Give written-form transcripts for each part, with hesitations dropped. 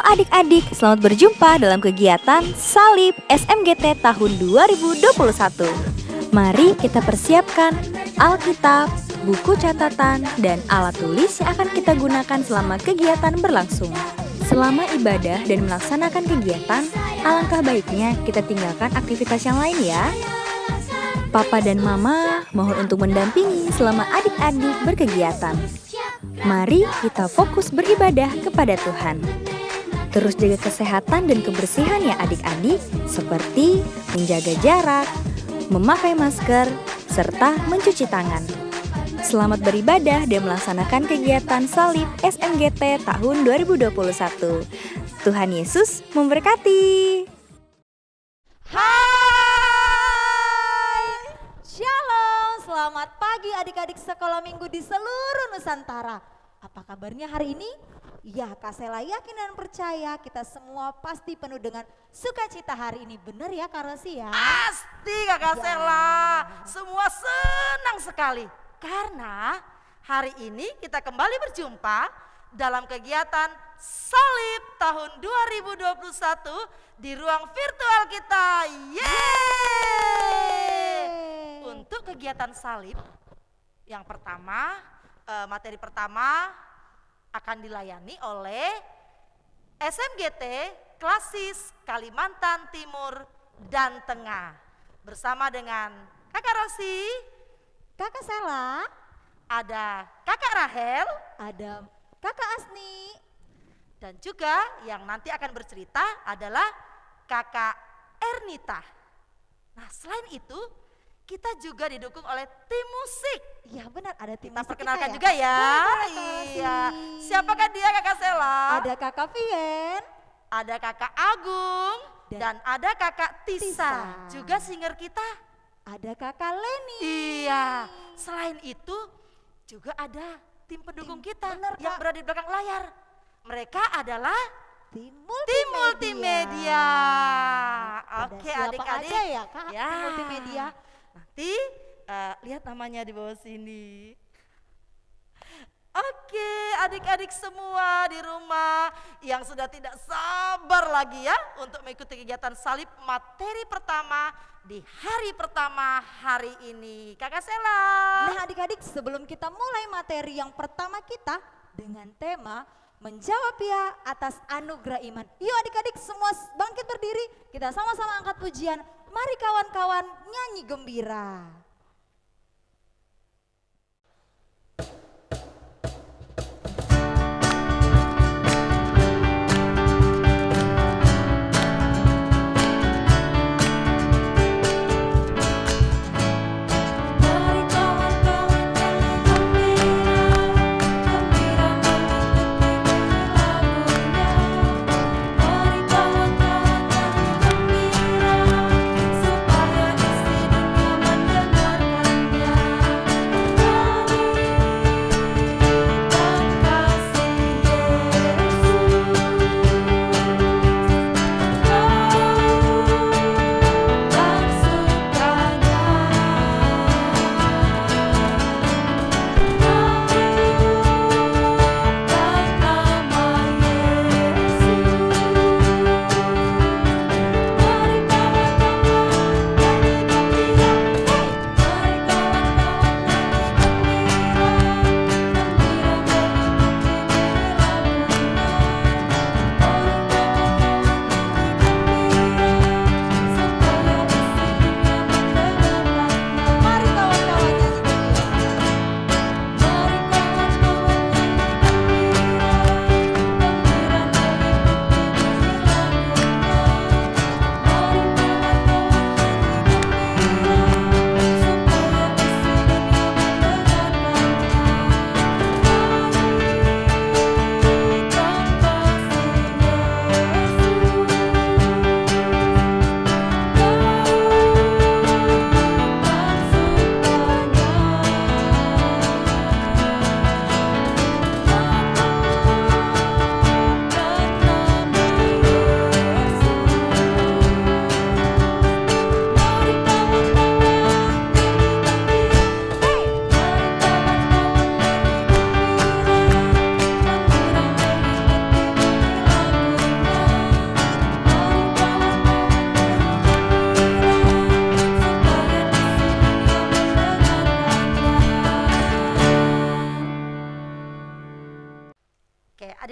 adik-adik, selamat berjumpa dalam kegiatan Salib SMGT tahun 2021. Mari kita persiapkan Alkitab, buku catatan, dan alat tulis yang akan kita gunakan selama kegiatan berlangsung. Selama ibadah dan melaksanakan kegiatan, alangkah baiknya kita tinggalkan aktivitas yang lain ya. Papa dan Mama mohon untuk mendampingi selama adik-adik berkegiatan. Mari kita fokus beribadah kepada Tuhan. Terus jaga kesehatan dan kebersihan ya adik-adik, seperti menjaga jarak, memakai masker, serta mencuci tangan. Selamat beribadah dan melaksanakan kegiatan Salib SMGT tahun 2021. Tuhan Yesus memberkati. Hai, Shalom, selamat pagi adik-adik sekolah minggu di seluruh Nusantara. Apa kabarnya hari ini? Ya, Kak Sela yakin dan percaya kita semua pasti penuh dengan sukacita hari ini. Benar ya Kak Rosi ya? Pasti Kakak Sela, semua senang sekali. Karena hari ini kita kembali berjumpa dalam kegiatan Salib tahun 2021 di ruang virtual kita. Yeay! Untuk kegiatan Salib yang pertama, materi pertama akan dilayani oleh SMGT Klasis Kalimantan Timur dan Tengah bersama dengan Kakak Rosi, Kakak Sela, ada Kakak Rahel, ada Kakak Asni, dan juga yang nanti akan bercerita adalah Kakak Ernita. Nah, selain itu kita juga didukung oleh tim musik. ya benar ada tim Kita musik perkenalkan kita juga ya. Boleh, Kak Rosi. Iya. Siapakah dia Kakak Sela? Ada Kakak Vien, Ada Kakak Agung dan ada Kakak Tisa. Tisa. Juga singer kita. ada Kakak Leni. Iya. Selain itu juga ada tim pendukung kita bener, yang Kak. berada di belakang layar. Mereka adalah Tim tim multimedia. Ada Oke siapa adik-adik. aja ya Kak, Ya. tim multimedia? Nanti lihat namanya di bawah sini. Oke adik-adik semua di rumah yang sudah tidak sabar lagi ya untuk mengikuti kegiatan Salib materi pertama di hari pertama hari ini. Kakak Sela. Nah adik-adik sebelum kita mulai materi yang pertama kita dengan tema menjawab ya atas anugerah iman. Yuk adik-adik semua bangkit berdiri, kita sama-sama angkat pujian. Mari kawan-kawan nyanyi gembira. Mari kawan-kawan nyanyi gembira, gembira mengikuti lagunya. Mari kawan-kawan nyanyi gembira, supaya isi dunia mendengar.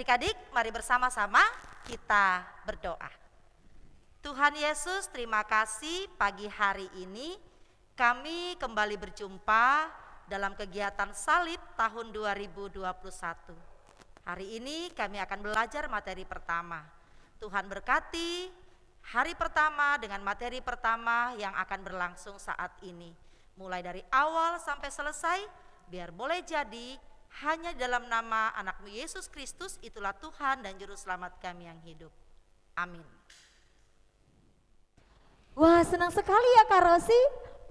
adik-adik, mari bersama-sama kita berdoa. Tuhan Yesus, terima kasih pagi hari ini kami kembali berjumpa dalam kegiatan salib tahun 2021. Hari ini kami akan belajar materi pertama. Tuhan berkati hari pertama dengan materi pertama yang akan berlangsung saat ini. Mulai dari awal sampai selesai, biar boleh jadi hanya dalam nama anak-Mu Yesus Kristus, itulah Tuhan dan Juru Selamat kami yang hidup. Amin. Wah, senang sekali ya Kak Rosi.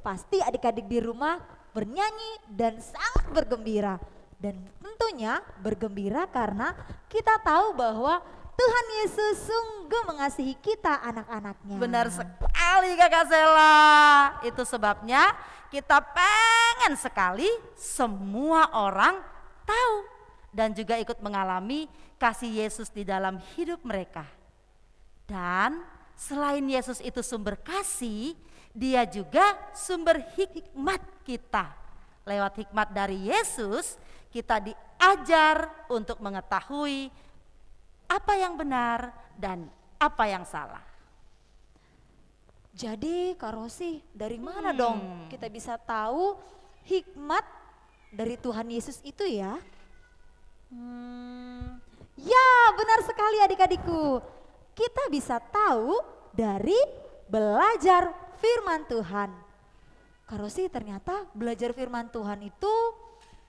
Pasti adik-adik di rumah bernyanyi dan sangat bergembira. Dan tentunya bergembira karena kita tahu bahwa Tuhan Yesus sungguh mengasihi kita anak-anaknya. Benar sekali Kakak Sela. Itu sebabnya kita pengen sekali semua orang tahu dan juga ikut mengalami kasih Yesus di dalam hidup mereka. Dan selain Yesus itu sumber kasih, Dia juga sumber hikmat kita. Lewat hikmat dari Yesus, kita diajar untuk mengetahui apa yang benar dan apa yang salah. Jadi Kak Rosi, dari mana dong kita bisa tahu hikmat dari Tuhan Yesus itu ya? Ya, benar sekali adik-adikku. Kita bisa tahu dari belajar firman Tuhan. Kak Rosi, ternyata belajar firman Tuhan itu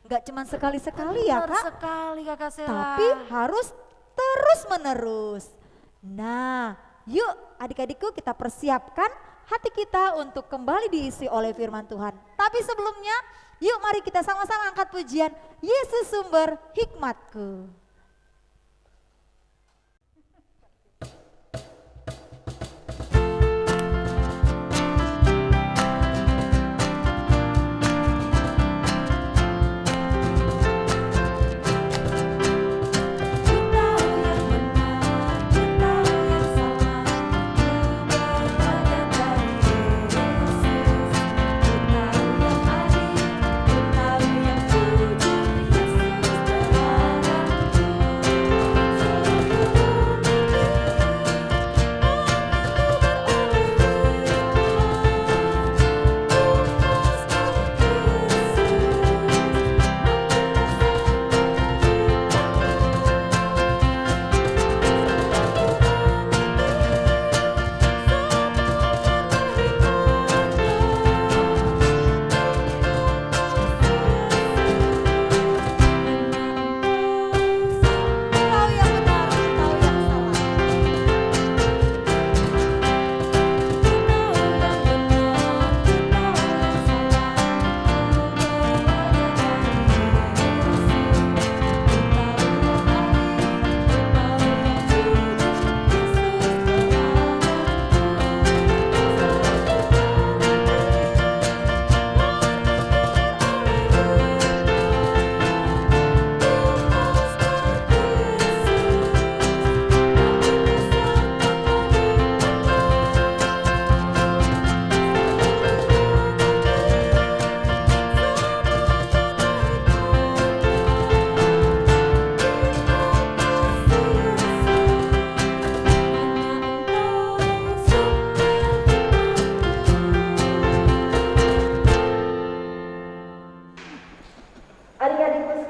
gak cuma sekali-sekali ya Kak. Benar sekali Kakak Sela. Tapi harus terus menerus. Nah, yuk adik-adikku kita persiapkan hati kita untuk kembali diisi oleh firman Tuhan. Tapi sebelumnya, yuk mari kita sama-sama angkat pujian Yesus sumber hikmatku.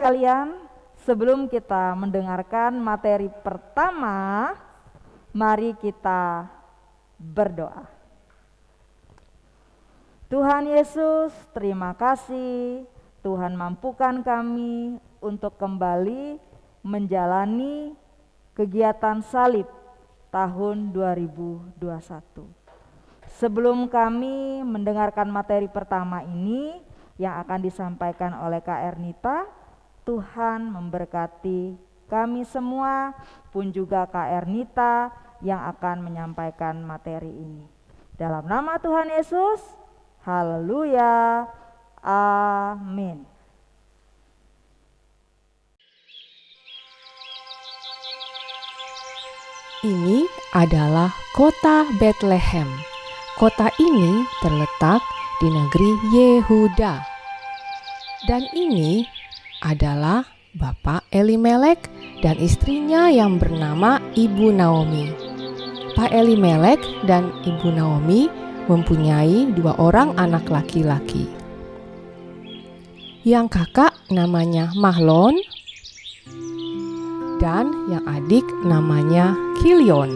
Sekalian, sebelum kita mendengarkan materi pertama, mari kita berdoa. Tuhan Yesus, terima kasih Tuhan mampukan kami untuk kembali menjalani kegiatan salib tahun 2021. Sebelum kami mendengarkan materi pertama ini yang akan disampaikan oleh Kak Ernita, Tuhan memberkati kami semua pun juga Kak Ernita yang akan menyampaikan materi ini. Dalam nama Tuhan Yesus, haleluya, amin. Ini adalah kota Bethlehem. Kota ini terletak di negeri Yehuda. Dan ini adalah Bapak Elimelek dan istrinya yang bernama Ibu Naomi. Pak Elimelek dan Ibu Naomi mempunyai 2 orang anak laki-laki. Yang kakak namanya Mahlon dan yang adik namanya Kilion.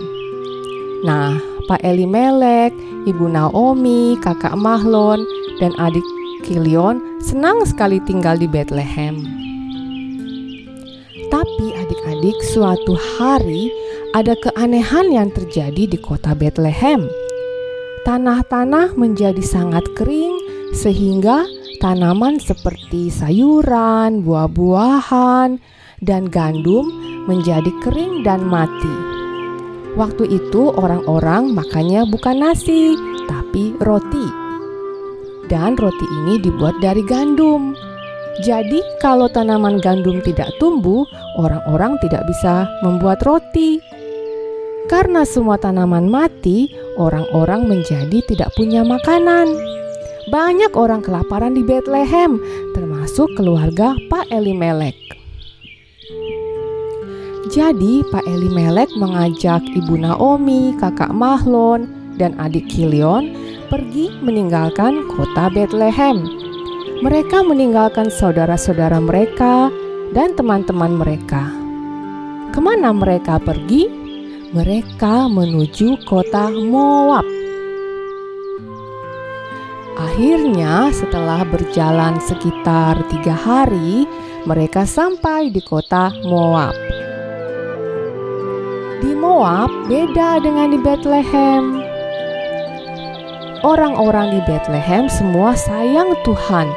Nah, Pak Elimelek, Ibu Naomi, kakak Mahlon, dan adik Kilion senang sekali tinggal di Bethlehem. Tapi adik-adik, suatu hari ada keanehan yang terjadi di kota Bethlehem. Tanah-tanah menjadi sangat kering sehingga tanaman seperti sayuran, buah-buahan, dan gandum menjadi kering dan mati. Waktu itu orang-orang makannya bukan nasi, tapi roti. Dan roti ini dibuat dari gandum. Jadi kalau tanaman gandum tidak tumbuh, orang-orang tidak bisa membuat roti. Karena semua tanaman mati, orang-orang menjadi tidak punya makanan. Banyak orang kelaparan di Bethlehem, termasuk keluarga Pak Elimelek. Jadi Pak Elimelek mengajak Ibu Naomi, kakak Mahlon, dan adik Kilion pergi meninggalkan kota Bethlehem. Mereka meninggalkan saudara-saudara mereka dan teman-teman mereka. Kemana mereka pergi? Mereka menuju kota Moab. Akhirnya setelah berjalan sekitar 3 hari, mereka sampai di kota Moab. Di Moab beda dengan di Bethlehem. Orang-orang di Bethlehem semua sayang Tuhan.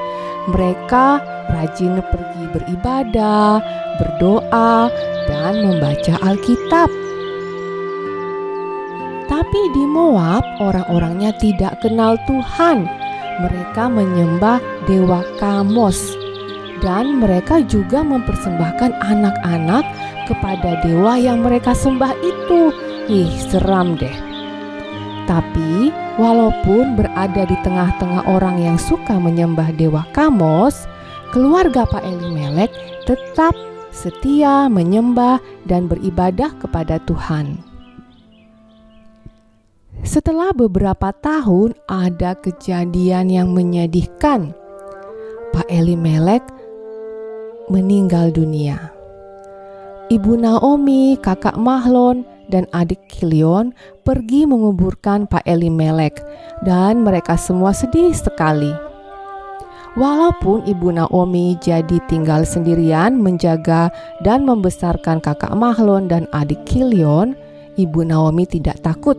Mereka rajin pergi beribadah, berdoa, dan membaca Alkitab. Tapi di Moab orang-orangnya tidak kenal Tuhan. Mereka menyembah dewa Kamos. Dan mereka juga mempersembahkan anak-anak kepada dewa yang mereka sembah itu. Seram deh. Tapi walaupun berada di tengah-tengah orang yang suka menyembah dewa Kamos, keluarga Pak Elimelek tetap setia menyembah dan beribadah kepada Tuhan. Setelah beberapa tahun ada kejadian yang menyedihkan. Pak Elimelek meninggal dunia. Ibu Naomi, kakak Mahlon, dan adik Kilion pergi menguburkan Pak Elimelek dan mereka semua sedih sekali. Walaupun Ibu Naomi jadi tinggal sendirian menjaga dan membesarkan kakak Mahlon dan adik Kilion, Ibu Naomi tidak takut.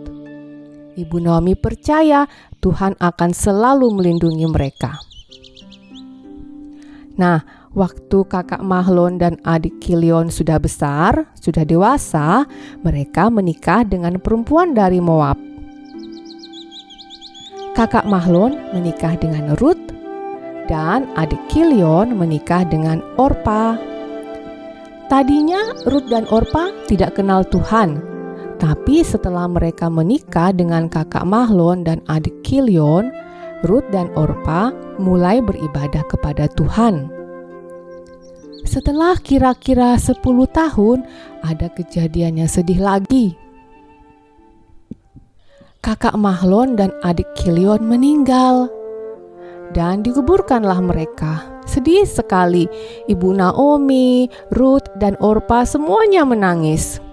Ibu Naomi percaya Tuhan akan selalu melindungi mereka. Nah, waktu kakak Mahlon dan adik Kilion sudah besar, sudah dewasa, mereka menikah dengan perempuan dari Moab. Kakak Mahlon menikah dengan Rut dan adik Kilion menikah dengan Orpa. Tadinya Rut dan Orpa tidak kenal Tuhan, tapi setelah mereka menikah dengan kakak Mahlon dan adik Kilion, Rut dan Orpa mulai beribadah kepada Tuhan. Setelah kira-kira 10 tahun, ada kejadian yang sedih lagi. Kakak Mahlon dan adik Kilion meninggal dan dikuburkanlah mereka. Sedih sekali. Ibu Naomi, Rut, dan Orpa semuanya menangis.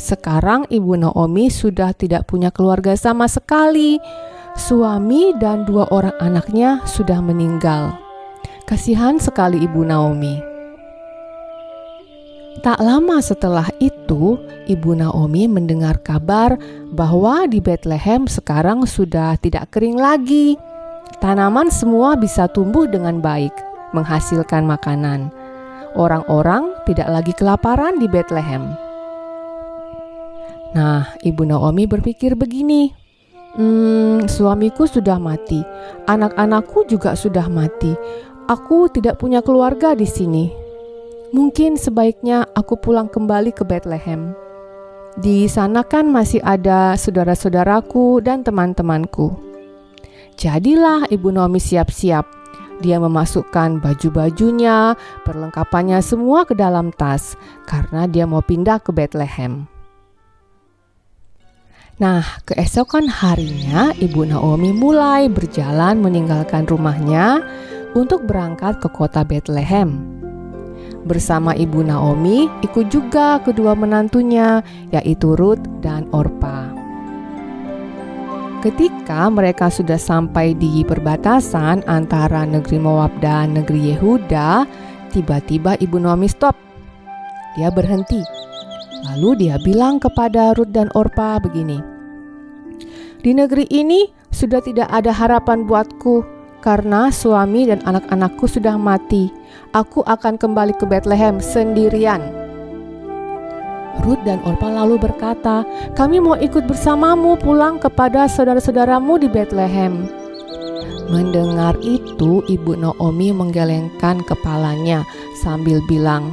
Sekarang Ibu Naomi sudah tidak punya keluarga sama sekali. Suami dan 2 orang anaknya sudah meninggal. Kasihan sekali Ibu Naomi. Tak lama setelah itu, Ibu Naomi mendengar kabar bahwa di Bethlehem sekarang sudah tidak kering lagi. Tanaman semua bisa tumbuh dengan baik, menghasilkan makanan. Orang-orang tidak lagi kelaparan di Bethlehem. Nah, Ibu Naomi berpikir begini, suamiku sudah mati, anak-anakku juga sudah mati. Aku tidak punya keluarga di sini. Mungkin sebaiknya aku pulang kembali ke Bethlehem. Di sana kan masih ada saudara-saudaraku dan teman-temanku. Jadilah Ibu Naomi siap-siap. Dia memasukkan baju-bajunya, perlengkapannya semua ke dalam tas karena dia mau pindah ke Bethlehem. Nah, keesokan harinya Ibu Naomi mulai berjalan meninggalkan rumahnya untuk berangkat ke kota Bethlehem. Bersama Ibu Naomi ikut juga kedua menantunya, yaitu Ruth dan Orpa. Ketika mereka sudah sampai di perbatasan antara negeri Moab dan negeri Yehuda, tiba-tiba Ibu Naomi stop. Dia berhenti. Lalu dia bilang kepada Ruth dan Orpa begini, "Di negeri ini sudah tidak ada harapan buatku karena suami dan anak-anakku sudah mati. Aku akan kembali ke Bethlehem sendirian." Ruth dan Orpa lalu berkata, "Kami mau ikut bersamamu pulang kepada saudara-saudaramu di Bethlehem." Mendengar itu, Ibu Naomi menggelengkan kepalanya sambil bilang,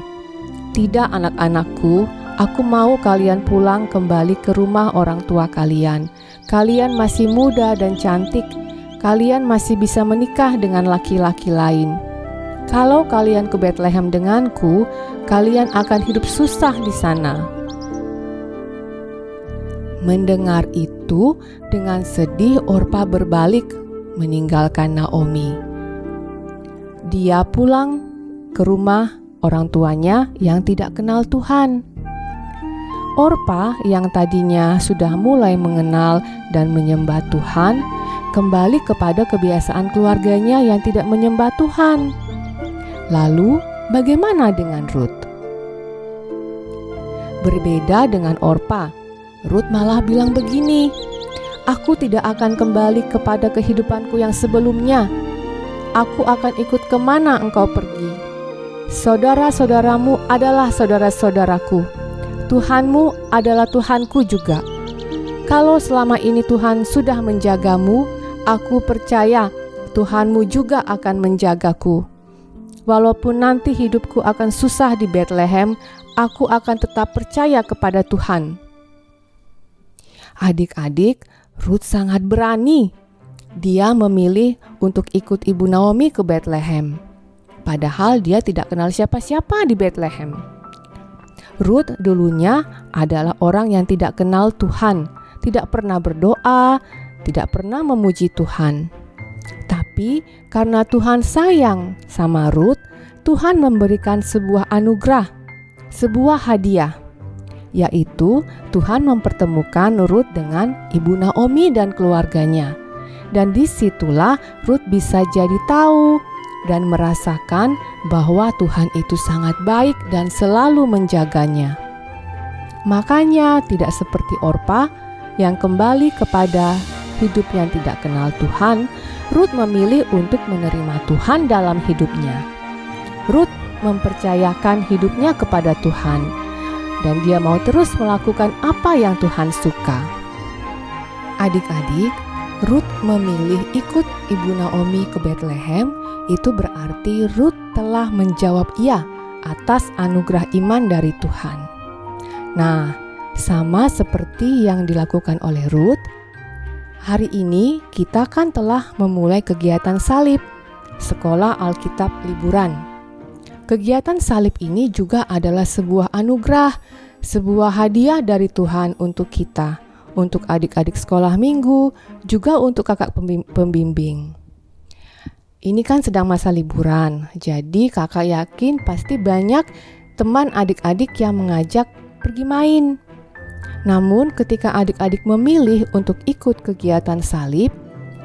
"Tidak anak-anakku, aku mau kalian pulang kembali ke rumah orang tua kalian. Kalian masih muda dan cantik. Kalian masih bisa menikah dengan laki-laki lain. Kalau kalian ke Bethlehem denganku, kalian akan hidup susah di sana." Mendengar itu, dengan sedih Orpa berbalik meninggalkan Naomi. Dia pulang ke rumah orang tuanya yang tidak kenal Tuhan. Orpa yang tadinya sudah mulai mengenal dan menyembah Tuhan, kembali kepada kebiasaan keluarganya yang tidak menyembah Tuhan. Lalu, bagaimana dengan Ruth? Berbeda dengan Orpa, Ruth malah bilang begini, "Aku tidak akan kembali kepada kehidupanku yang sebelumnya. Aku akan ikut kemana engkau pergi. Saudara-saudaramu adalah saudara-saudaraku. Tuhanmu adalah Tuhanku juga. Kalau selama ini Tuhan sudah menjagamu, aku percaya Tuhanmu juga akan menjagaku. Walaupun nanti hidupku akan susah di Bethlehem, aku akan tetap percaya kepada Tuhan." Adik-adik, Ruth sangat berani. Dia memilih untuk ikut Ibu Naomi ke Bethlehem. Padahal dia tidak kenal siapa-siapa di Bethlehem. Ruth dulunya adalah orang yang tidak kenal Tuhan, tidak pernah berdoa, tidak pernah memuji Tuhan. Tapi karena Tuhan sayang sama Ruth, Tuhan memberikan sebuah anugerah, sebuah hadiah, yaitu Tuhan mempertemukan Ruth dengan Ibu Naomi dan keluarganya. Dan disitulah Ruth bisa jadi tahu dan merasakan bahwa Tuhan itu sangat baik dan selalu menjaganya. Makanya tidak seperti Orpa yang kembali kepada hidup yang tidak kenal Tuhan, Ruth memilih untuk menerima Tuhan dalam hidupnya. Ruth mempercayakan hidupnya kepada Tuhan, dan dia mau terus melakukan apa yang Tuhan suka. Adik-adik, Ruth memilih ikut Ibu Naomi ke Bethlehem, itu berarti Ruth telah menjawab iya atas anugerah iman dari Tuhan. Nah, sama seperti yang dilakukan oleh Ruth, hari ini kita kan telah memulai kegiatan salib, sekolah Alkitab liburan. Kegiatan salib ini juga adalah sebuah anugerah, sebuah hadiah dari Tuhan untuk kita, untuk adik-adik sekolah minggu, juga untuk kakak pembimbing. Ini kan sedang masa liburan, jadi kakak yakin pasti banyak teman adik-adik yang mengajak pergi main. Namun ketika adik-adik memilih untuk ikut kegiatan salib,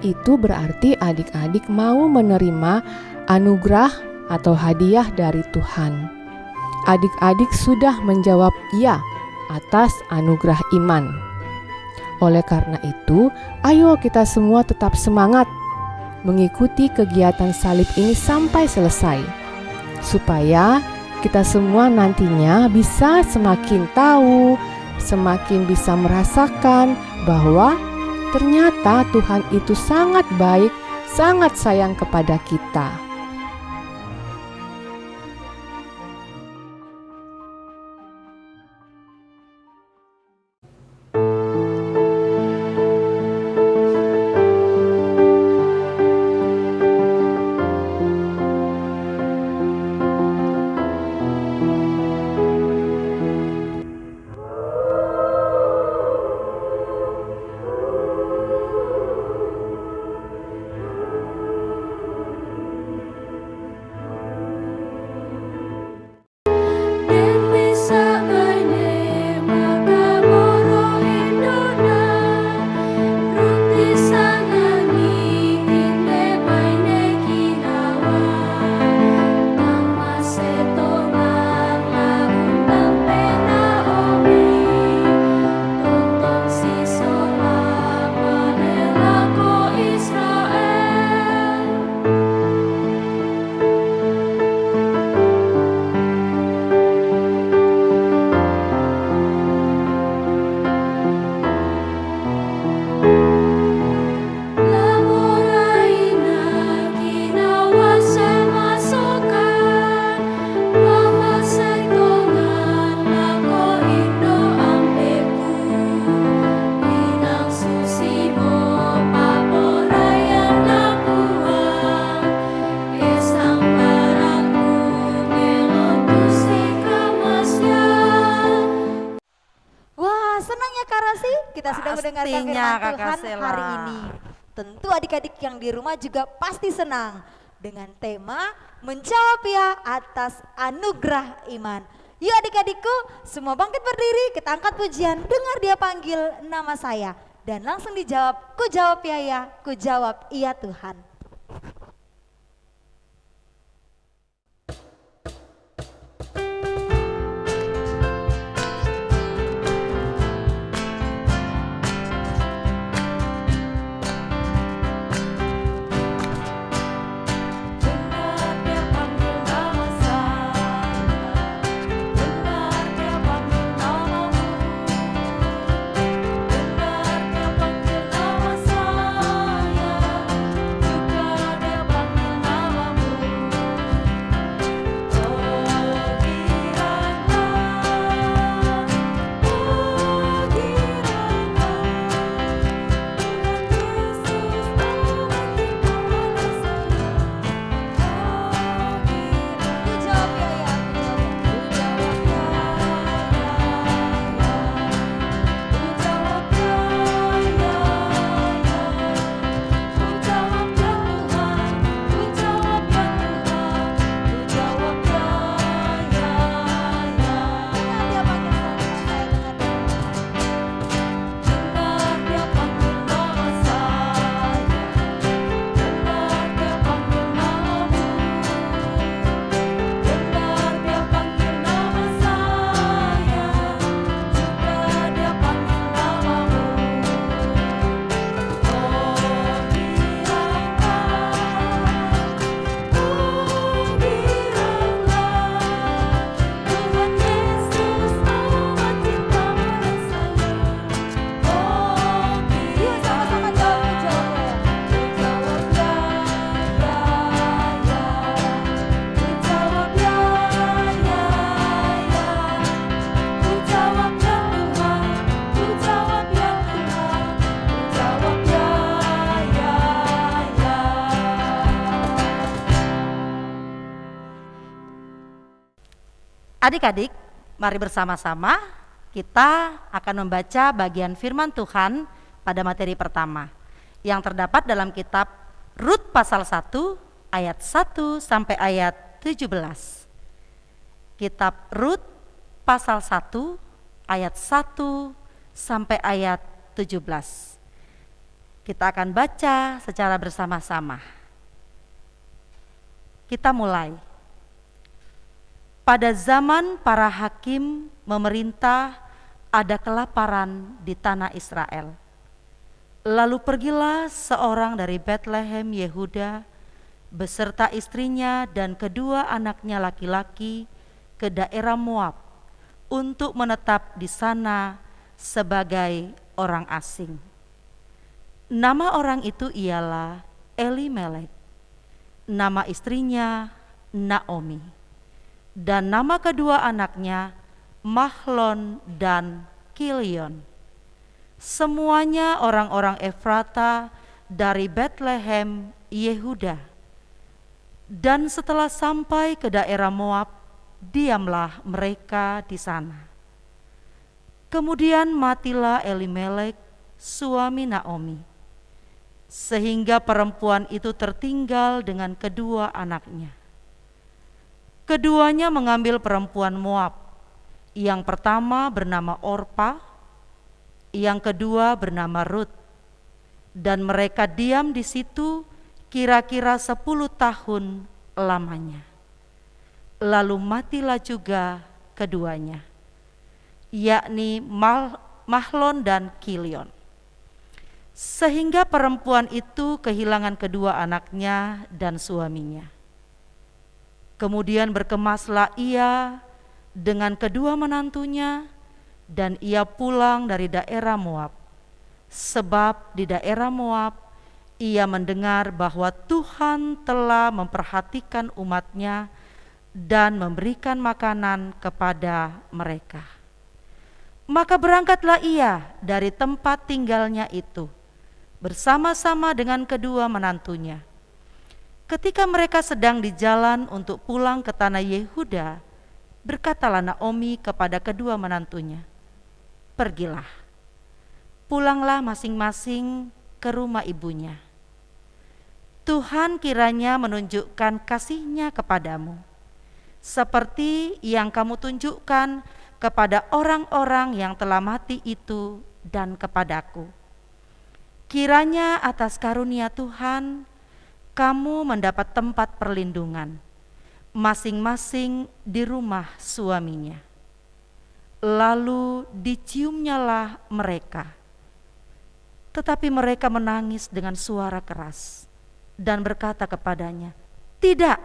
itu berarti adik-adik mau menerima anugerah atau hadiah dari Tuhan. Adik-adik sudah menjawab iya atas anugerah iman. Oleh karena itu, ayo kita semua tetap semangat mengikuti kegiatan salib ini sampai selesai, supaya kita semua nantinya bisa semakin tahu, semakin bisa merasakan bahwa ternyata Tuhan itu sangat baik, sangat sayang kepada kita. mendengarkan Pastinya, firman Kakak Tuhan Sela. hari ini. Tentu adik-adik yang di rumah juga pasti senang dengan tema menjawab ya atas anugerah iman. Yuk adik-adikku, semua bangkit berdiri, kita angkat pujian, dengar dia panggil nama saya. Dan langsung dijawab, ku jawab ya, ku jawab iya Tuhan. Adik-adik, mari bersama-sama kita akan membaca bagian firman Tuhan pada materi pertama yang terdapat dalam kitab Rut pasal 1 ayat 1 sampai ayat 17. Kitab Rut pasal 1 ayat 1 sampai ayat 17. Kita akan baca secara bersama-sama. Kita mulai. Pada zaman para hakim memerintah, ada kelaparan di tanah Israel. Lalu pergilah seorang dari Betlehem Yehuda beserta istrinya dan kedua anaknya laki-laki ke daerah Moab untuk menetap di sana sebagai orang asing. Nama orang itu ialah Elimelek, nama istrinya Naomi, dan nama kedua anaknya Mahlon dan Kilion. Semuanya orang-orang Efrata dari Betlehem Yehuda. Dan setelah sampai ke daerah Moab, diamlah mereka di sana. Kemudian matilah Elimelek, suami Naomi, sehingga perempuan itu tertinggal dengan kedua anaknya. Keduanya mengambil perempuan Moab. Yang pertama bernama Orpa, yang kedua bernama Rut. Dan mereka diam di situ kira-kira 10 tahun lamanya. Lalu matilah juga keduanya, yakni Mahlon dan Kilion. Sehingga perempuan itu kehilangan kedua anaknya dan suaminya. Kemudian berkemaslah ia dengan kedua menantunya dan ia pulang dari daerah Moab. Sebab di daerah Moab ia mendengar bahwa Tuhan telah memperhatikan umatnya dan memberikan makanan kepada mereka. Maka berangkatlah ia dari tempat tinggalnya itu bersama-sama dengan kedua menantunya. Ketika mereka sedang di jalan untuk pulang ke tanah Yehuda, berkatalah Naomi kepada kedua menantunya, "Pergilah, pulanglah masing-masing ke rumah ibunya. Tuhan kiranya menunjukkan kasih-Nya kepadamu, seperti yang kamu tunjukkan kepada orang-orang yang telah mati itu dan kepadaku. Kiranya atas karunia Tuhan, kamu mendapat tempat perlindungan, masing-masing di rumah suaminya. Lalu diciumnyalah mereka. Tetapi mereka menangis dengan suara keras dan berkata kepadanya, "Tidak,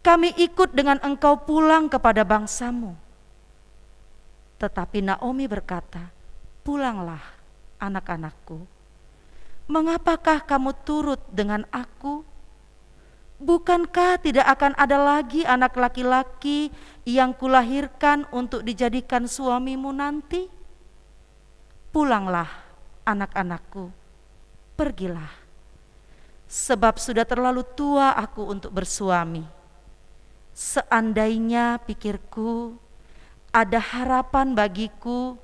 kami ikut dengan engkau pulang kepada bangsamu." Tetapi Naomi berkata, "Pulanglah, anak-anakku. Mengapakah kamu turut dengan aku? Bukankah tidak akan ada lagi anak laki-laki yang kulahirkan untuk dijadikan suamimu nanti? Pulanglah, anak-anakku, pergilah. Sebab sudah terlalu tua aku untuk bersuami. Seandainya pikirku ada harapan bagiku,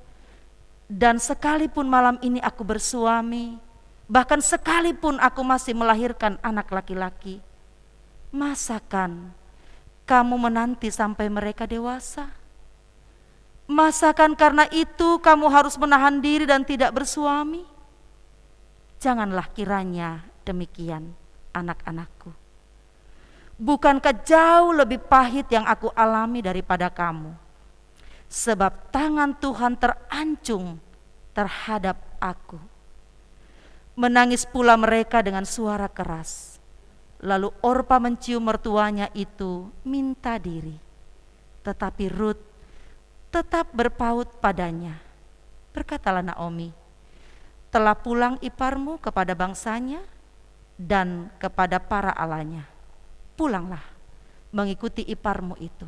dan sekalipun malam ini aku bersuami, bahkan sekalipun aku masih melahirkan anak laki-laki, masakan kamu menanti sampai mereka dewasa? Masakan karena itu kamu harus menahan diri dan tidak bersuami? Janganlah kiranya demikian, anak-anakku. Bukankah jauh lebih pahit yang aku alami daripada kamu? Sebab tangan Tuhan terancung terhadap aku." Menangis pula mereka dengan suara keras. Lalu Orpa mencium mertuanya itu minta diri. Tetapi Rut tetap berpaut padanya. Berkatalah Naomi, "Telah pulang iparmu kepada bangsanya dan kepada para alanya. Pulanglah mengikuti iparmu itu."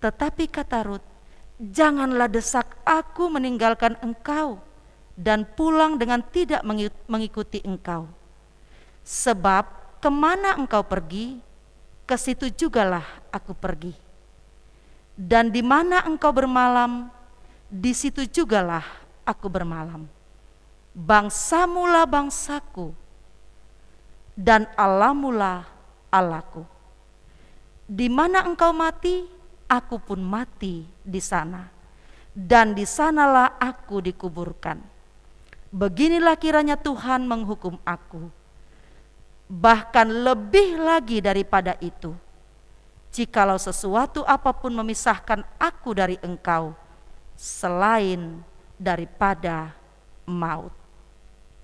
Tetapi kata Rut, "Janganlah desak aku meninggalkan engkau dan pulang dengan tidak mengikuti engkau. Sebab kemana engkau pergi, ke situ jugalah aku pergi. Dan di mana engkau bermalam, di situ jugalah aku bermalam. Bangsamulah bangsaku, dan Allahmulah Allahku. Di mana engkau mati, aku pun mati di sana, dan di sanalah aku dikuburkan. Beginilah kiranya Tuhan menghukum aku, bahkan lebih lagi daripada itu, jikalau sesuatu apapun memisahkan aku dari engkau, selain daripada maut."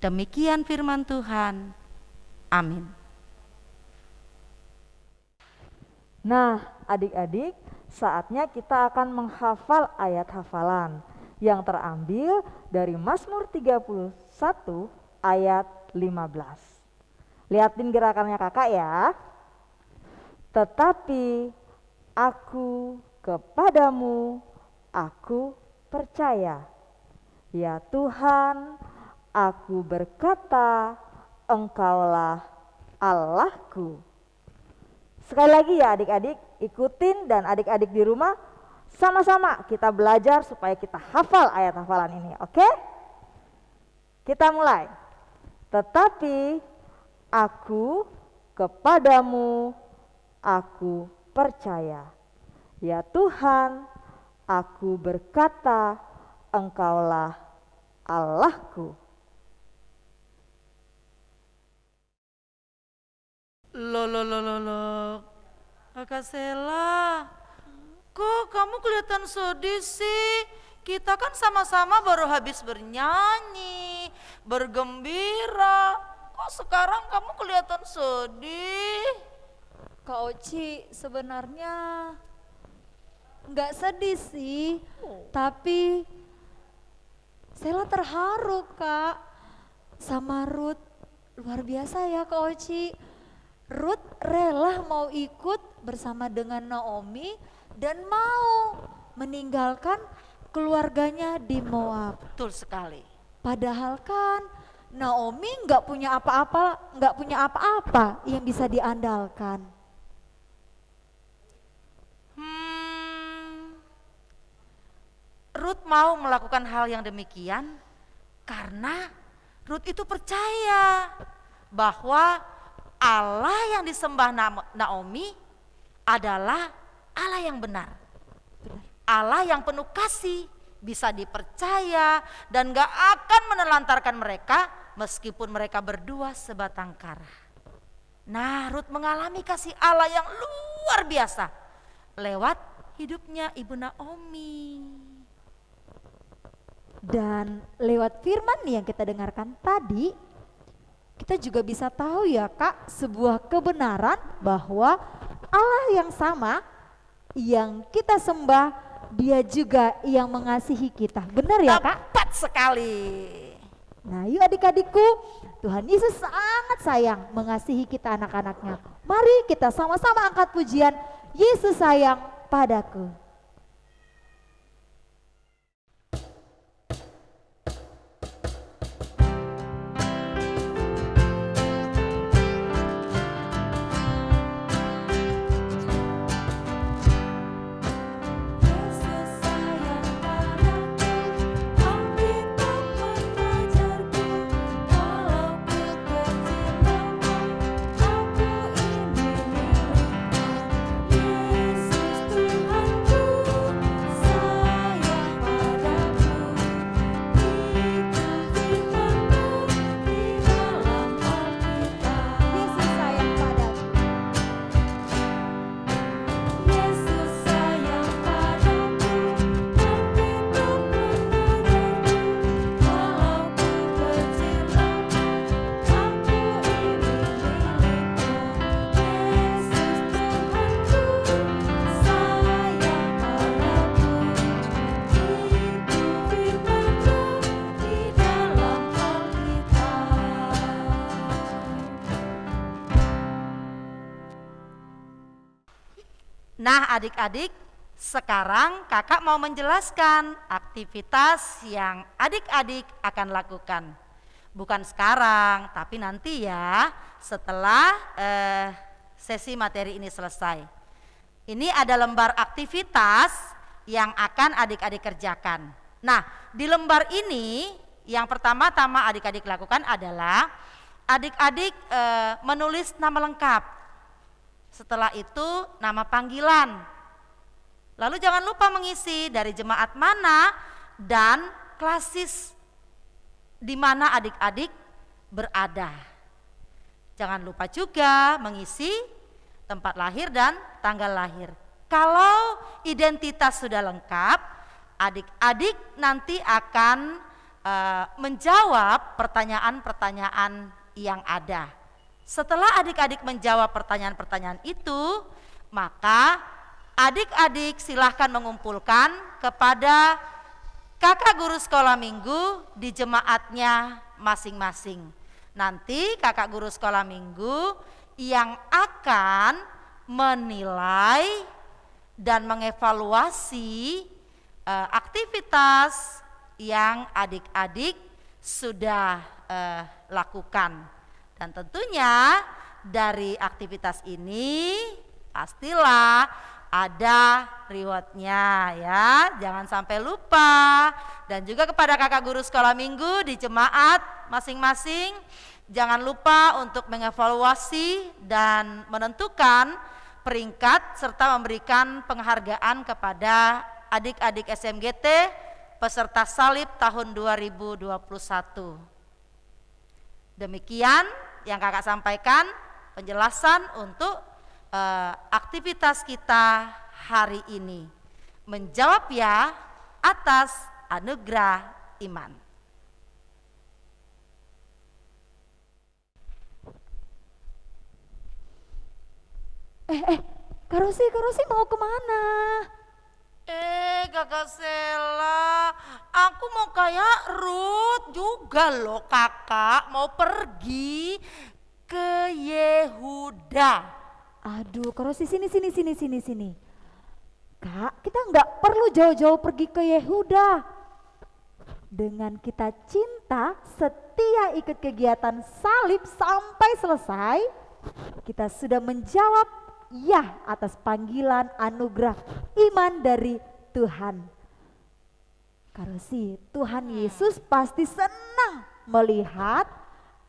Demikian firman Tuhan. Amin. Nah, adik-adik, saatnya kita akan menghafal ayat hafalan yang terambil dari Mazmur 31 ayat 15. Lihatin gerakannya kakak ya. "Tetapi aku kepadamu, aku percaya. Ya Tuhan, aku berkata, Engkaulah Allahku." Sekali lagi ya adik-adik, ikutin, dan adik-adik di rumah sama-sama kita belajar supaya kita hafal ayat hafalan ini, oke? Kita mulai. "Tetapi aku kepadamu, aku percaya. Ya Tuhan, aku berkata, Engkaulah Allahku." Loh, Kakak Sela, kok kamu kelihatan sedih sih? Kita kan sama-sama baru habis bernyanyi, bergembira. Kok sekarang kamu kelihatan sedih? Kak Oci, sebenarnya nggak sedih sih, tapi Sela terharu Kak sama Ruth. Luar biasa ya Kak Oci. Ruth rela mau ikut bersama dengan Naomi dan mau meninggalkan keluarganya di Moab. Betul sekali. Padahal kan Naomi nggak punya apa-apa yang bisa diandalkan. Ruth mau melakukan hal yang demikian? Karena Rut itu percaya bahwa Allah yang disembah Naomi adalah Allah yang benar. Allah yang penuh kasih, bisa dipercaya dan gak akan menelantarkan mereka meskipun mereka berdua sebatang kara. Nah, Rut mengalami kasih Allah yang luar biasa lewat hidupnya Ibu Naomi. Dan lewat firman yang kita dengarkan tadi, kita juga bisa tahu ya Kak, sebuah kebenaran bahwa Allah yang sama yang kita sembah, Dia juga yang mengasihi kita. Benar ya Kak? Tepat sekali. Nah yuk adik-adikku, Tuhan Yesus sangat sayang mengasihi kita anak-anaknya. Mari kita sama-sama angkat pujian, Yesus sayang padaku. Nah adik-adik, sekarang kakak mau menjelaskan aktivitas yang adik-adik akan lakukan. Bukan sekarang, tapi nanti ya setelah sesi materi ini selesai. Ini ada lembar aktivitas yang akan adik-adik kerjakan. Nah di lembar ini yang pertama-tama adik-adik lakukan adalah adik-adik menulis nama lengkap. Setelah itu nama panggilan. Lalu jangan lupa mengisi dari jemaat mana dan klasis di mana adik-adik berada. Jangan lupa juga mengisi tempat lahir dan tanggal lahir. Kalau identitas sudah lengkap, adik-adik nanti akan menjawab pertanyaan-pertanyaan yang ada. Setelah adik-adik menjawab pertanyaan-pertanyaan itu, maka adik-adik silahkan mengumpulkan kepada kakak guru sekolah minggu di jemaatnya masing-masing. Nanti kakak guru sekolah minggu yang akan menilai dan mengevaluasi aktivitas yang adik-adik sudah lakukan. Dan tentunya dari aktivitas ini pastilah ada rewardnya ya, jangan sampai lupa. Dan juga kepada kakak guru sekolah minggu di jemaat masing-masing, jangan lupa untuk mengevaluasi dan menentukan peringkat serta memberikan penghargaan kepada adik-adik SMGT peserta salib tahun 2021. Demikian yang kakak sampaikan penjelasan untuk aktivitas kita hari ini. Menjawab ya atas anugerah iman. Kak Rosi mau kemana? Kakak Sela, aku mau kayak Ruth juga loh kakak, mau pergi ke Yehuda. Aduh, Kak Rosi sini. Kak, kita nggak perlu jauh-jauh pergi ke Yehuda. Dengan kita cinta, setia ikut kegiatan salib sampai selesai, kita sudah menjawab ya atas panggilan anugerah iman dari Tuhan. Karusi, Tuhan Yesus pasti senang melihat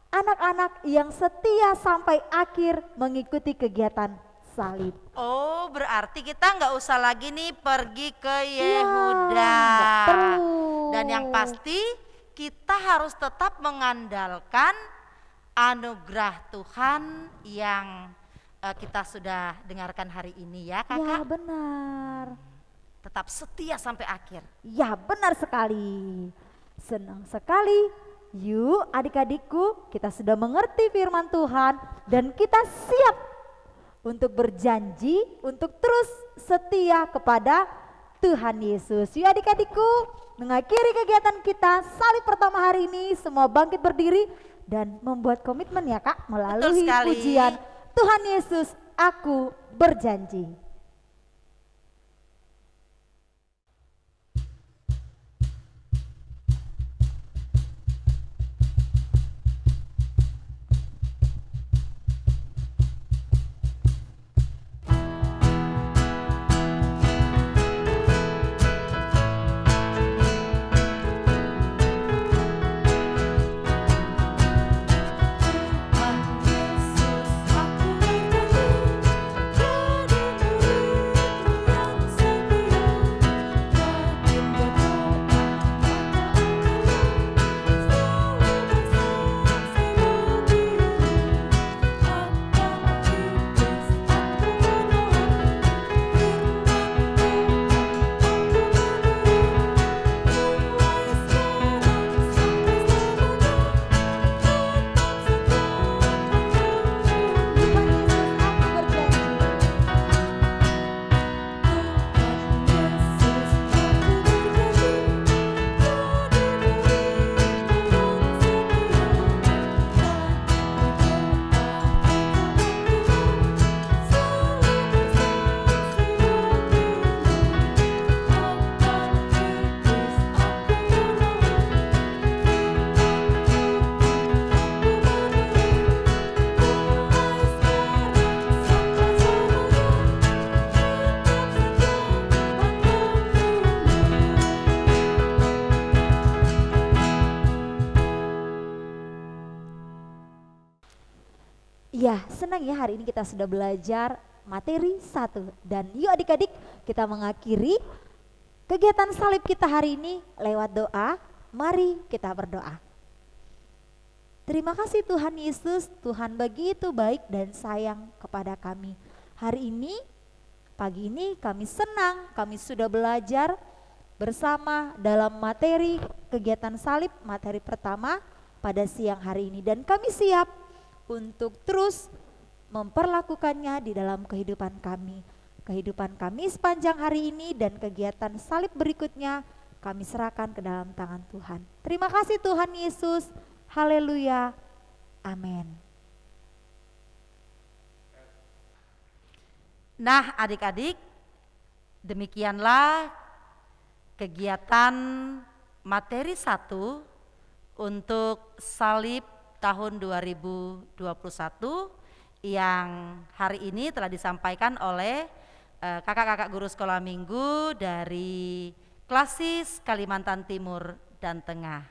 anak-anak yang setia sampai akhir mengikuti kegiatan salib. Oh, berarti kita nggak usah lagi nih pergi ke Iya, Yehuda. nggak perlu. Dan yang pasti kita harus tetap mengandalkan anugerah Tuhan yang kita sudah dengarkan hari ini ya Ya kakak. benar. Tetap setia sampai akhir. Ya benar sekali. Senang sekali. Yuk adik-adikku, kita sudah mengerti firman Tuhan dan kita siap untuk berjanji untuk terus setia kepada Tuhan Yesus. Yuk adik-adikku, mengakhiri kegiatan kita salib pertama hari ini, semua bangkit berdiri dan membuat komitmen ya Kak melalui sekali. pujian Tuhan Yesus, aku berjanji. Ya, senang ya hari ini kita sudah belajar materi 1. Dan yuk adik-adik kita mengakhiri kegiatan salib kita hari ini lewat doa. Mari kita berdoa. Terima kasih Tuhan Yesus, Tuhan begitu baik dan sayang kepada kami. Hari ini, pagi ini kami senang, kami sudah belajar bersama dalam materi kegiatan salib, materi pertama pada siang hari ini. Dan kami siap untuk terus memperlakukannya di dalam kehidupan kami. Kehidupan kami sepanjang hari ini dan kegiatan salib berikutnya kami serahkan ke dalam tangan Tuhan. Terima kasih Tuhan Yesus. Haleluya. Amin. Nah adik-adik, demikianlah kegiatan materi 1 untuk salib tahun 2021 yang hari ini telah disampaikan oleh kakak-kakak guru sekolah minggu dari Klasis Kalimantan Timur dan Tengah.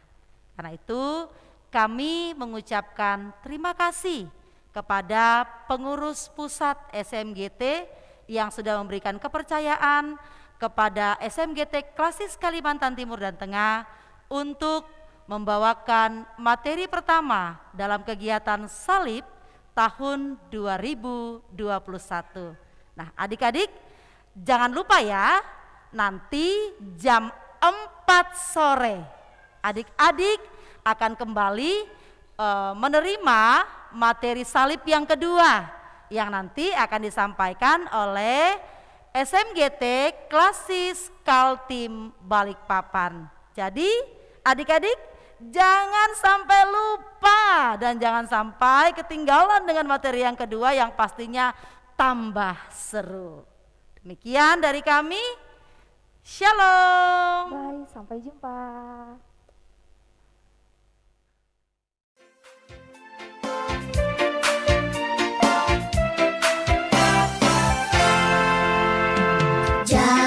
Karena itu kami mengucapkan terima kasih kepada pengurus pusat SMGT yang sudah memberikan kepercayaan kepada SMGT Klasis Kalimantan Timur dan Tengah untuk membawakan materi pertama dalam kegiatan salib tahun 2021. Nah adik-adik jangan lupa ya, nanti jam 4 sore adik-adik akan kembali menerima materi salib yang kedua yang nanti akan disampaikan oleh SMGT Klasis Kaltim Balikpapan. Jadi adik-adik jangan sampai lupa dan jangan sampai ketinggalan dengan materi yang kedua yang pastinya tambah seru. Demikian dari kami. Shalom. Bye, sampai jumpa. Jangan